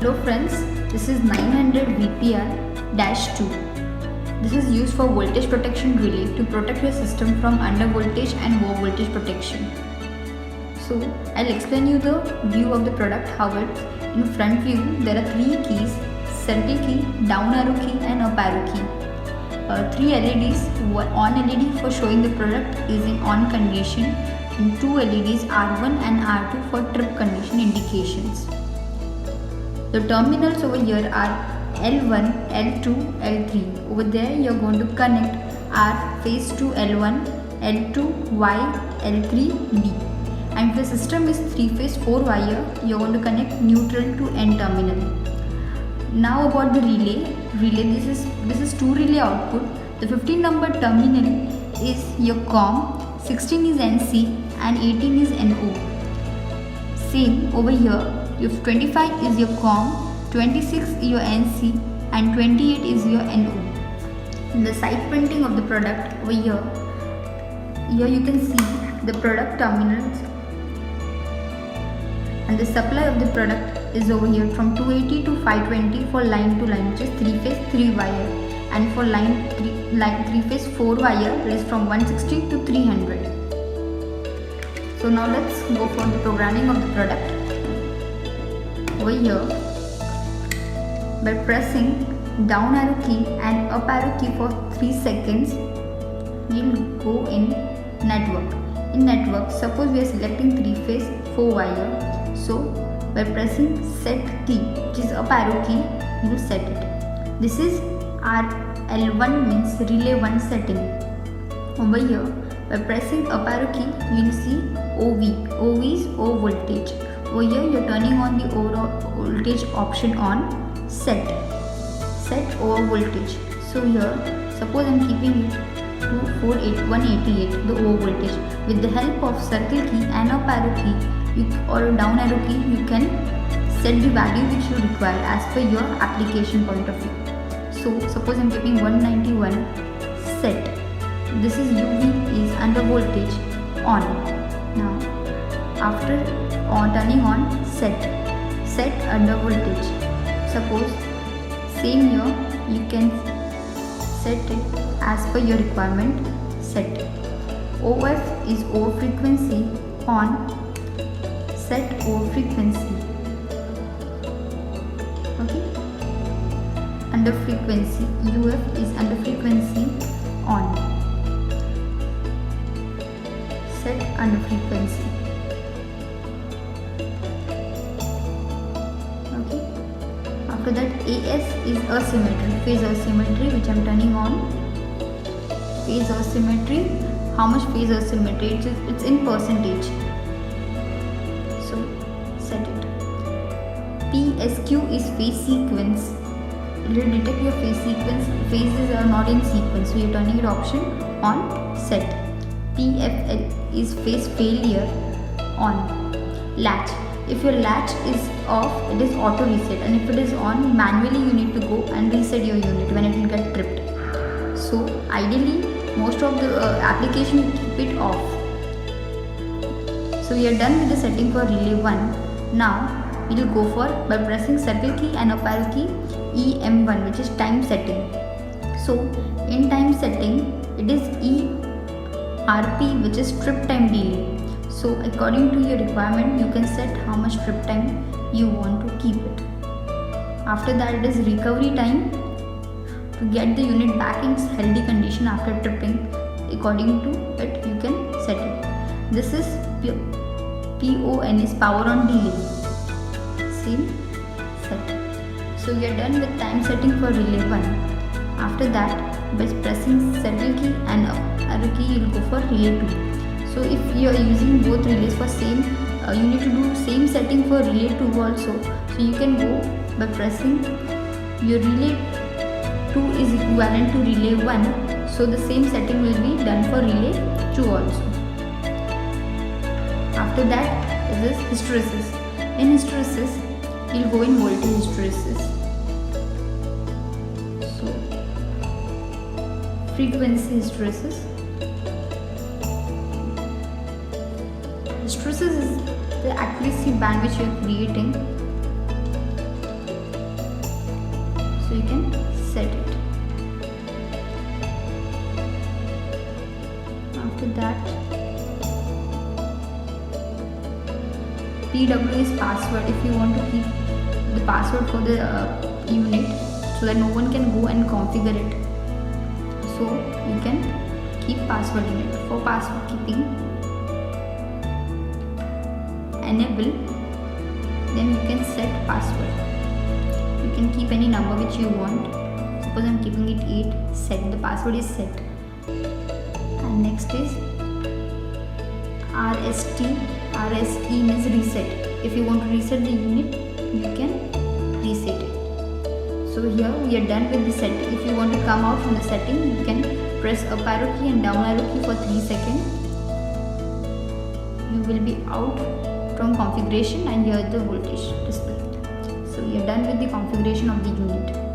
Hello friends, this is 900 VPR-2. This is used for voltage protection relay to protect your system from under voltage and low voltage protection. So I'll explain you the view of the product, how it in front view there are 3 keys: circle key, down arrow key and up arrow key. 3 LEDs, on LED for showing the product is in on condition, and 2 LEDs R1 and R2 for trip condition indications. The terminals over here are L1, L2, L3. Over there you are going to connect R phase to L1, L2, Y, L3, B. And if the system is 3-phase 4 wire, you are going to connect neutral to N terminal. Now about the relay. This is 2 relay output. The 15 number terminal is your COM, 16 is NC and 18 is NO. Same over here, your 25 is your COM, 26 is your NC and 28 is your NO. In the side printing of the product over here you can see the product terminals, and the supply of the product is over here from 280 to 520 for line to line, which is 3-phase 3 wire, and for line 3-phase 4 wire it is from 160 to 300. So now let's go for the programming of the product. Over here, by pressing down arrow key and up arrow key for 3 seconds, we'll go in network. In network, suppose we are selecting 3-phase 4 wire. So by pressing set key, which is up arrow key, you will set it. This is our L1, means relay 1 setting. Over here, by pressing up arrow key, you will see OV. OV is O voltage. Over here, you are turning on the voltage option on set over voltage. So here, suppose I am keeping it to 188, the O voltage. With the help of circle key and up arrow key or down arrow key, you can set the value which you require as per your application point of view. So suppose I am keeping 191 set. This is UV is under voltage on. Now after turning on set under voltage. Suppose same here you can set it as per your requirement. Set OF is over frequency on. Set over frequency. Okay. Under frequency, UF is under frequency on. Set under frequency. Okay. After that, AS is asymmetry, phase asymmetry, which I am turning on. Phase asymmetry. How much phase asymmetry? It's in percentage. So set it. PSQ is phase sequence. It will detect your phase sequence. Phases are not in sequence, so you're turning it option on. Set. PFL is phase failure on. Latch. If your latch is off, it is auto reset, and if it is on, manually you need to go and reset your unit when it will get tripped. So ideally, most of the application you keep it off. So we are done with the setting for relay 1. Now we will go for, by pressing circle key and up arrow key, EM1, which is time setting. So in time setting, it is ERP, which is trip time delay. So according to your requirement, you can set how much trip time you want to keep it. After that, it is recovery time, to get the unit back in healthy condition after tripping. According to it, you can set it. This is PON is power on delay. Same set. So we are done with time setting for relay 1. After that, by pressing circle key and up arrow key, you will go for relay 2. So if you are using both relays for same, you need to do same setting for relay 2 also. So you can go by pressing your relay 2 is equivalent to relay 1. So the same setting will be done for relay 2 also. After that is this hysteresis. In hysteresis, you will go in voltage hysteresis. So frequency hysteresis. Hysteresis is the accuracy band which you are creating So you can set it. After that, PW is password. If you want to keep the password for the unit so that no one can go and configure it, so you can keep password in it. For password keeping, enable, then you can set password. You can keep any number which you want. Suppose I'm keeping it 8. Set. The password is set. And next is RST. RSE means reset. If you want to reset the unit, you can reset it. So here we are done with the setting. If you want to come out from the setting, you can press up arrow key and down arrow key for 3 seconds. You will be out from configuration and here the voltage display. So we are done with the configuration of the unit.